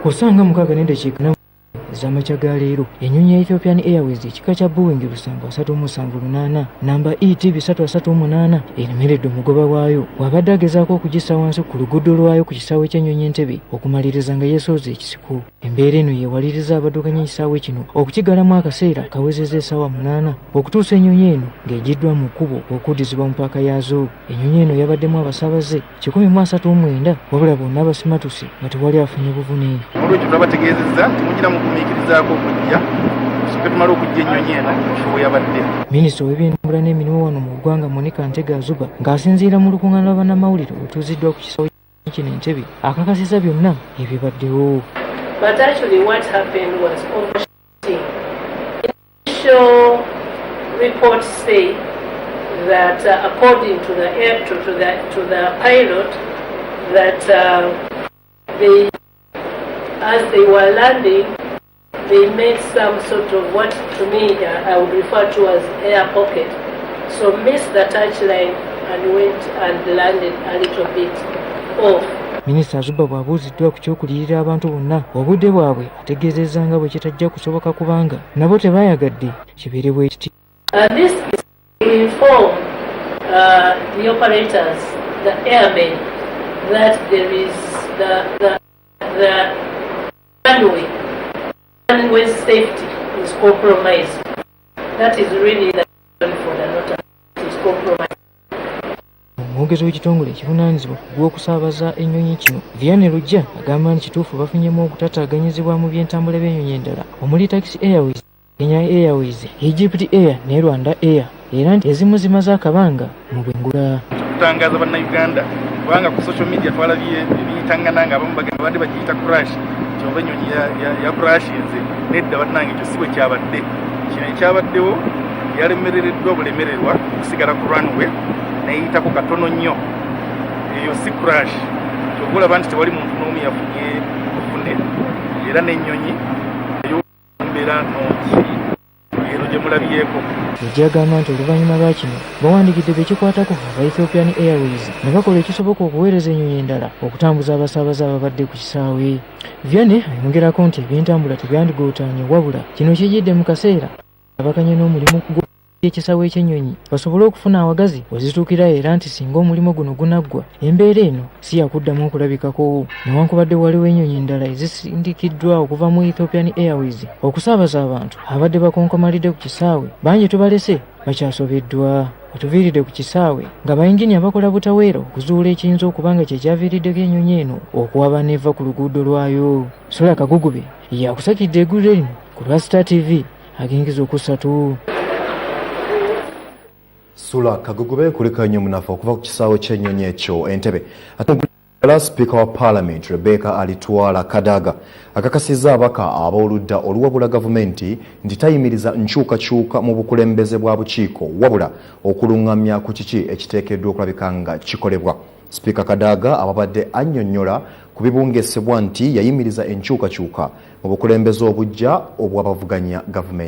kusanga 6 z'amakya ga leero ennyonyi ya Ethiopian Airways ekika kya Boeing 778 namba ET 338 Eremeredde Omugoba Waayo wabadde agezaako okugissa wansi ku luguudo lwayo ku kisaawe ky'ennyonyi Entebbe okumaliriza nga yeesooza ekisiko. Embeera eno yeewaliriza abaddukanya ekisaawe kino okukigalamu akaseera kawezezza essaawa 8 okutuusa ennyonyi eno ng'egiddwa mu kkubo okuddizibwa mu paaka yaazo. Ennyonyi eno yabaddemu abasaabaze 139 wabula bonna abasimatusi nga tewali afunye buvune. Olwekyo twabategeezezza temugira mu kumiikirizaako okujja tusooke tumale okujja ennyonyi eno kiwe yabadde. Minisita w'ebyentambula n'emirimu wano mu ggwanga Monica Ntegazuba ng'asinziira mu lukuŋŋaana lw'abannamawulire olutuuziddwa ku kisaawe kino Entebbe akakasizza byonna ebibaddewo. But actually what happened was overshooting. Initial reports say that according to the pilot that as they were landing, they made some sort of what to me I would refer to as air pocket. So missed the touchline and went and landed a little bit off. Minisita Zuba bw'abuuziddwa ku ky'okuliyirira abantu bonna obudde bwabwe ategeezezza nga bwe kitajja kusoboka kubanga nabo tebaayagadde kibeere bwe kiti. This is to inform the operators, the airmen, that there is the runway safety is compromised. That is really the reason for the notice is compromised. Omwogezi w'ekitongole ekivunaanyizibwa ku gw'okusaabaza ennyonyi kino Vianney Lujja agamba nti kituufu bafunyemu okutataaganyizibwa mu by'entambula by'ennyonyi endala omuli Taxi Airways, Kenya Airways, Egypt Air ne Rwanda Air era nti ezimu zimaze akabanga mu bwengula. Tutangaza bannayuganda kubanga ku social media twalabye ebiyitangana nga abamu bagenda badde bagiyita crash kyoba ennyonyi ya crashinze nedda bannange ekyo si bwe kyabadde. Kino ekyabaddewo yalemerereddwa obulemererwa okusigala ku runway neyitako katono nnyo eyo si crash kyova olaba nti tewali muntu n'omu yafunye buvune era n'ennyonyi eyombeera nongi ero gye mulabyeko. Lujja agamba nti oluvannyuma lwa kino bawandigidde bekikwatako aba Ethiopian Airways ne bakola ekisoboka okuweereza ennyonyi endala okutambuza abasaabaze ababadde ku kisaawe. Vianney ayongerako nti ebyentambula tebyandigootaanye wabula kino kijjidde mu kaseera abakanye n'omulimu ekisaawe ekyennyonyi basobole okufuna awagazi wezituukira era nti singa omulimu guno gunaggwa embeera eno si yakuddamu okulabikako. Newankubadde waliwo ennyonyi endala ezisindikiddwa okuva mu Ethiopian Airways okusaabaza abantu abadde bakonkomalidde ku kisaawe bangi tubalese bakyasobeddwa. Wetuviiridde ku kisaawe nga bayingini abakola butaweera okuzuula ekiyinza okuba nga kyekyaviiriddeko ennyonyi eno okuwaba neva ku luguudo lwayo. Sola Kagugube yakusakidde eggulire lino ku lwa Star TV agengiza okusatu. Sula Kagugube kulika nnyo munafu okuva ku kisaawe ky'ennyonyi ekyo Entebbe. Ate Speaker wa Parliament Rebecca Alitwala Kadaga akakasizza abaka ab'oludda oluwabula gavumenti nti tayimiriza nkyukakyuka mu bukulembeze bwa bukiiko wabula okuluŋŋamya ku kiki ekiteekeddwa okulabika nga kikolebwa. Speaker Kadaga ababadde annyonnyola ku bibungesebwa nti yayimiriza enkyukakyuka mu bukulembeze obujja obw'abavuganya gavumenti.